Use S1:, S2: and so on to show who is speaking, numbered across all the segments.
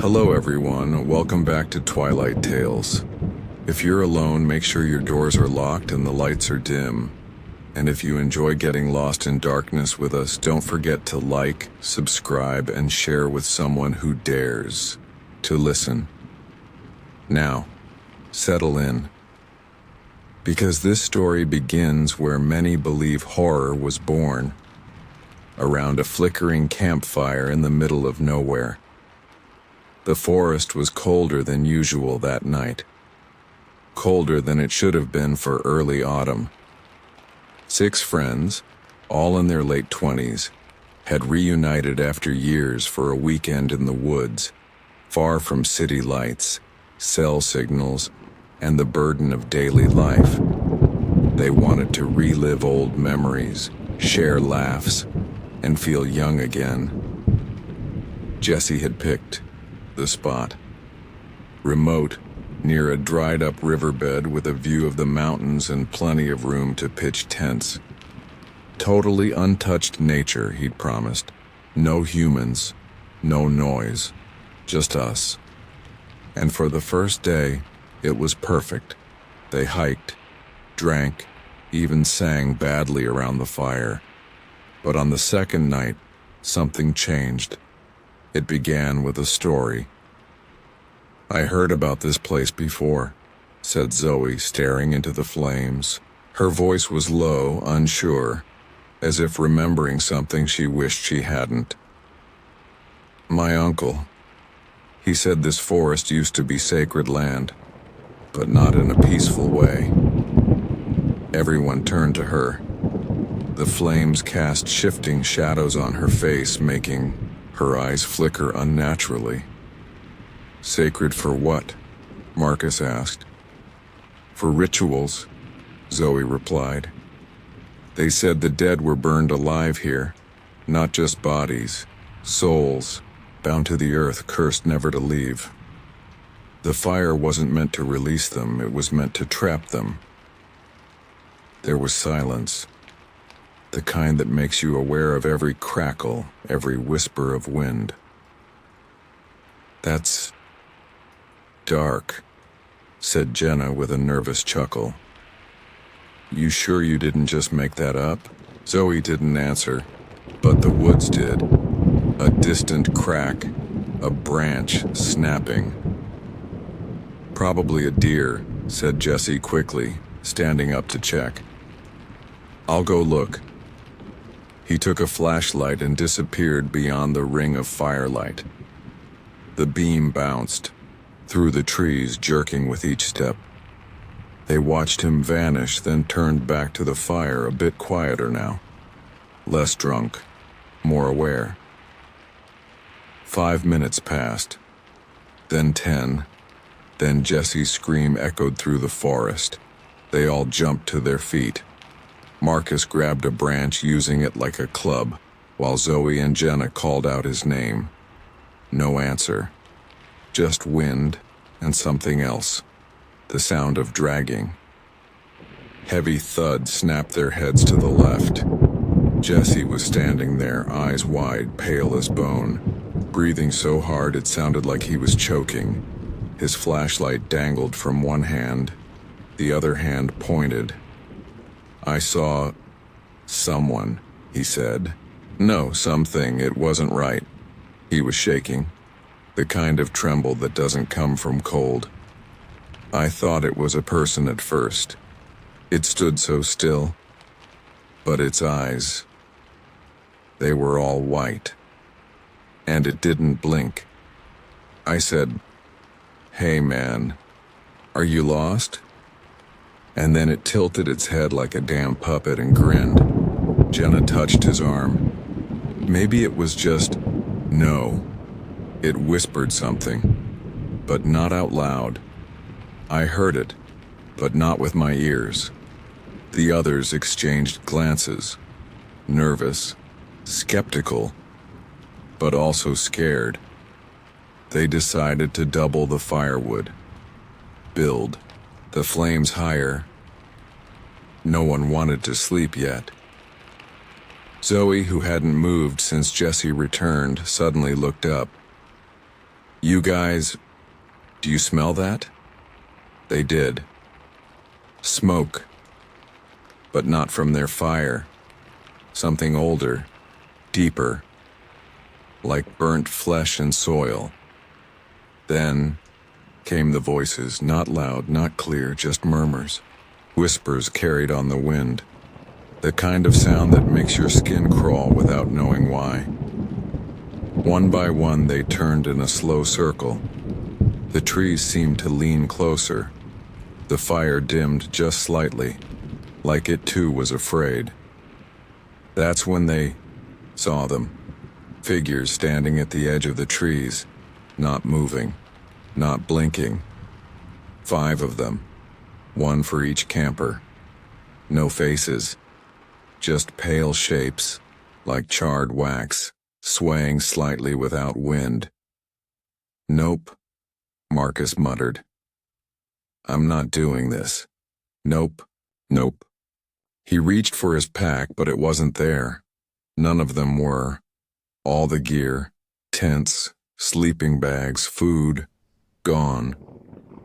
S1: Hello everyone, welcome back to Twilight Tales. If you're alone, make sure your doors are locked and the lights are dim. And if you enjoy getting lost in darkness with us, don't forget to like, subscribe, and share with someone who dares to listen. Now, settle in. Because this story begins where many believe horror was born, around a flickering campfire in the middle of nowhere. The forest was colder than usual that night. Colder than it should have been for early autumn. 6 friends, all in their late 20s, had reunited after years for a weekend in the woods, far from city lights, cell signals, and the burden of daily life. They wanted to relive old memories, share laughs, and feel young again. Jesse had picked the spot. Remote, near a dried-up riverbed with a view of the mountains and plenty of room to pitch tents. Totally untouched nature, he'd promised. No humans, no noise, just us. And for the first day, it was perfect. They hiked, drank, even sang badly around the fire. But on the second night, something changed. It began with a story. "I heard about this place before," said Zoe, staring into the flames. Her voice was low, unsure, as if remembering something she wished she hadn't. "My uncle. He said this forest used to be sacred land, but not in a peaceful way." Everyone turned to her. The flames cast shifting shadows on her face, making her eyes flicker unnaturally. "Sacred for what?" Marcus asked. "For rituals," Zoe replied. "They said the dead were burned alive here, not just bodies, souls, bound to the earth, cursed never to leave. The fire wasn't meant to release them, it was meant to trap them." There was silence. The kind that makes you aware of every crackle, every whisper of wind. "That's dark," said Jenna with a nervous chuckle. "You sure you didn't just make that up?" Zoe didn't answer, but the woods did. A distant crack, a branch snapping. "Probably a deer," said Jesse quickly, standing up to check. "I'll go look." He took a flashlight and disappeared beyond the ring of firelight. The beam bounced, through the trees, jerking with each step. They watched him vanish, then turned back to the fire, a bit quieter now. Less drunk, more aware. 5 minutes passed, then 10, then Jesse's scream echoed through the forest. They all jumped to their feet. Marcus grabbed a branch, using it like a club, while Zoe and Jenna called out his name. No answer. Just wind and something else. The sound of dragging. Heavy thud snapped their heads to the left. Jesse was standing there, eyes wide, pale as bone, breathing so hard it sounded like he was choking. His flashlight dangled from one hand, the other hand pointed. "I saw someone," he said. "No, something, it wasn't right." He was shaking, the kind of tremble that doesn't come from cold. "I thought it was a person at first. It stood so still. But its eyes, they were all white. And it didn't blink." I said, "Hey man, are you lost?" And then it tilted its head like a damn puppet and grinned. Jenna touched his arm. Maybe it was just no. It whispered something, but not out loud. I heard it, but not with my ears. The others exchanged glances, nervous, skeptical, but also scared. They decided to double the firewood, build the flames higher. No one wanted to sleep yet. Zoe, who hadn't moved since Jesse returned, suddenly looked up. "You guys, do you smell that?" They did. Smoke, but not from their fire. Something older, deeper, like burnt flesh and soil. Then came the voices, not loud, not clear, just murmurs. Whispers carried on the wind. The kind of sound that makes your skin crawl without knowing why. One by one they turned in a slow circle. The trees seemed to lean closer. The fire dimmed just slightly, like it too was afraid. That's when they saw them. Figures standing at the edge of the trees, not moving, not blinking. 5 of them, 1 for each camper. No faces, just pale shapes, like charred wax, swaying slightly without wind. "Nope," Marcus muttered. "I'm not doing this. Nope, nope." He reached for his pack, but it wasn't there. None of them were. All the gear, tents, sleeping bags, food, gone.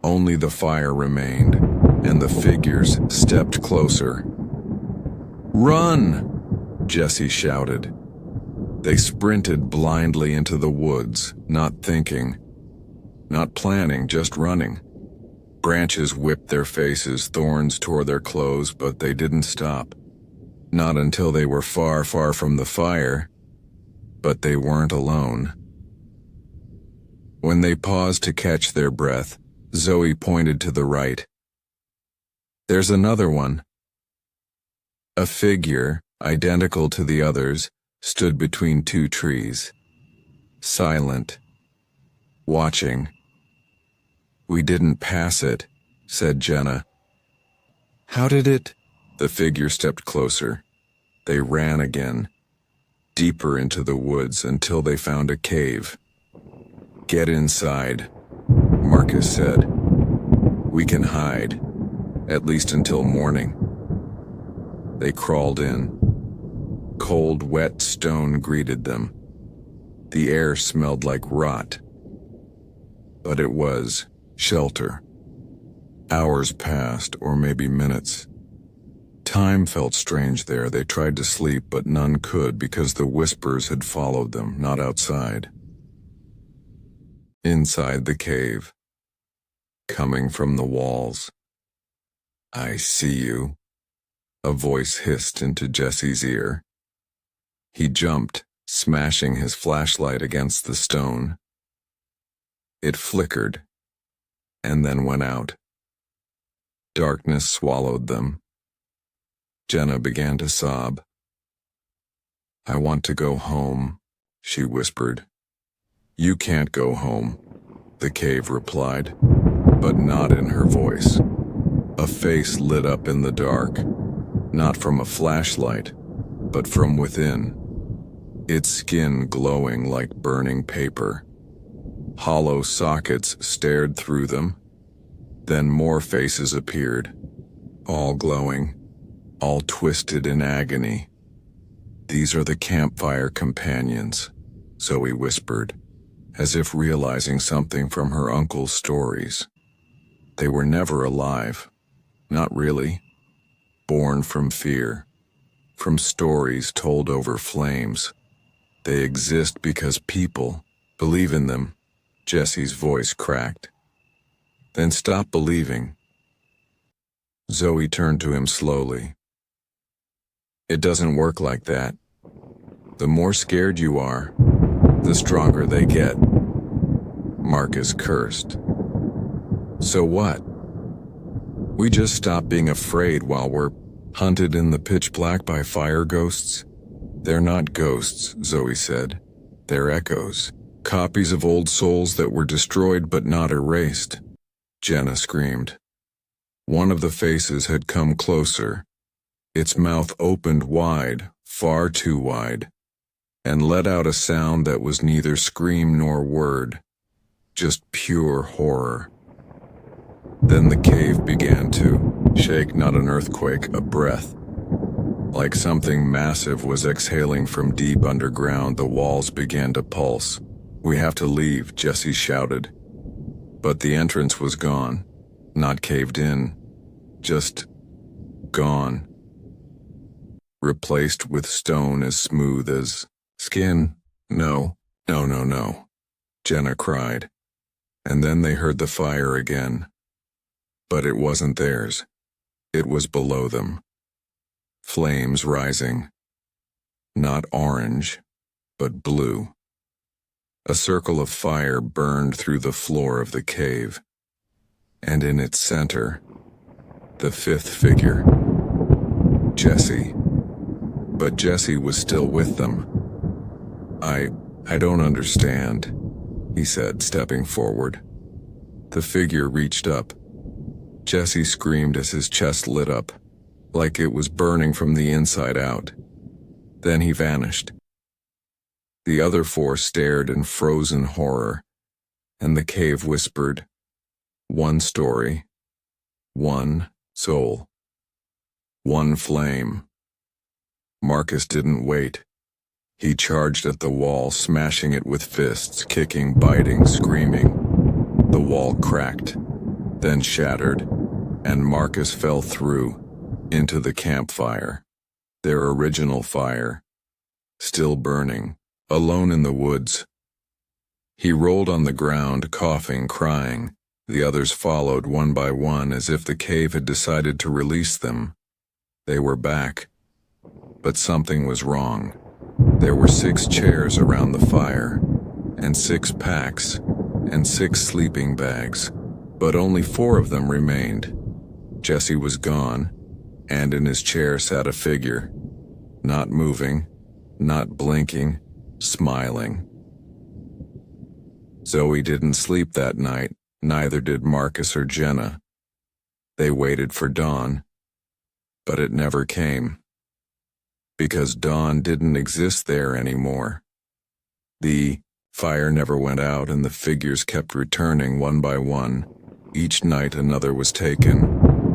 S1: Only the fire remained, and the figures stepped closer. "Run!" Jesse shouted. They sprinted blindly into the woods, not thinking, not planning, just running. Branches whipped their faces, thorns tore their clothes, but they didn't stop. Not until they were far, far from the fire. But they weren't alone. When they paused to catch their breath, Zoe pointed to the right. "There's another one." A figure, identical to the others, stood between 2 trees. Silent. Watching. "We didn't pass it," said Jenna. "How did it?" The figure stepped closer. They ran again, deeper into the woods until they found a cave. "Get inside," Marcus said. "We can hide, at least until morning." They crawled in. Cold, wet stone greeted them. The air smelled like rot. But it was shelter. Hours passed, or maybe minutes. Time felt strange there. They tried to sleep, but none could because the whispers had followed them, not outside. Inside the cave, coming from the walls. "I see you," a voice hissed into Jesse's ear. He jumped, smashing his flashlight against the stone. It flickered, and then went out. Darkness swallowed them. Jenna began to sob. "I want to go home," she whispered. "You can't go home," the cave replied, but not in her voice. A face lit up in the dark, not from a flashlight, but from within, its skin glowing like burning paper. Hollow sockets stared through them. Then more faces appeared, all glowing, all twisted in agony. "These are the Campfire Companions," Zoe whispered, as if realizing something from her uncle's stories. "They were never alive. Not really. Born from fear, from stories told over flames. They exist because people believe in them." Jesse's voice cracked. "Then stop believing." Zoe turned to him slowly. "It doesn't work like that. The more scared you are, the stronger they get." Marcus cursed. "So what? We just stop being afraid while we're hunted in the pitch black by fire ghosts?" "They're not ghosts," Zoe said. "They're echoes. Copies of old souls that were destroyed but not erased." Jenna screamed. One of the faces had come closer. Its mouth opened wide, far too wide, and let out a sound that was neither scream nor word, just pure horror. Then the cave began to shake, not an earthquake, a breath. Like something massive was exhaling from deep underground, the walls began to pulse. "We have to leave," Jesse shouted. But the entrance was gone, not caved in, just gone. Replaced with stone as smooth as skin. No, no, no, no, Jenna cried. And then they heard the fire again. But it wasn't theirs. It was below them. Flames rising. Not orange, but blue. A circle of fire burned through the floor of the cave. And in its center, the fifth figure. Jesse. But Jesse was still with them. I don't understand, he said, stepping forward. The figure reached up. Jesse screamed as his chest lit up, like it was burning from the inside out. Then he vanished. The other four stared in frozen horror, and the cave whispered, "One story, one soul, one flame." Marcus didn't wait. He charged at the wall, smashing it with fists, kicking, biting, screaming. The wall cracked, then shattered, and Marcus fell through, into the campfire. Their original fire, still burning, alone in the woods. He rolled on the ground, coughing, crying. The others followed one by one as if the cave had decided to release them. They were back. But something was wrong. There were 6 chairs around the fire, and 6 packs, and 6 sleeping bags, but only 4 of them remained. Jesse was gone, and in his chair sat a figure, not moving, not blinking, smiling. Zoe didn't sleep that night, neither did Marcus or Jenna. They waited for dawn, but it never came. Because dawn didn't exist there anymore. The fire never went out, and the figures kept returning one by one. Each night another was taken,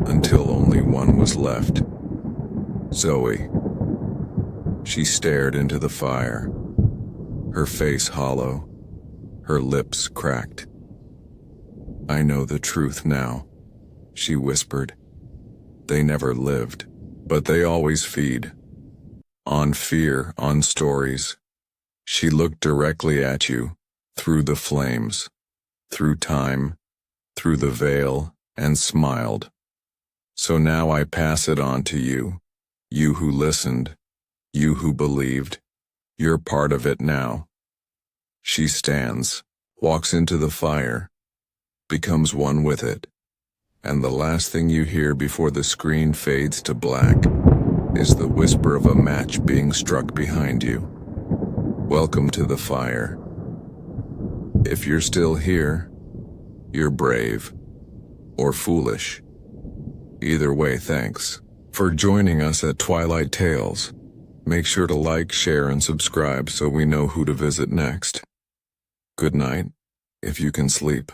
S1: until only one was left. Zoe. She stared into the fire, her face hollow, her lips cracked. "I know the truth now," she whispered. "They never lived, but they always feed. On fear, on stories." She looked directly at you, through the flames, through time, through the veil, and smiled. "So now I pass it on to you, you who listened, you who believed. You're part of it now." She stands, walks into the fire, becomes one with it, and the last thing you hear before the screen fades to black is the whisper of a match being struck behind you. Welcome to the fire. If you're still here, you're brave, or foolish. Either way, thanks for joining us at Twilight Tales. Make sure to like, share, and subscribe so we know who to visit next. Good night, if you can sleep.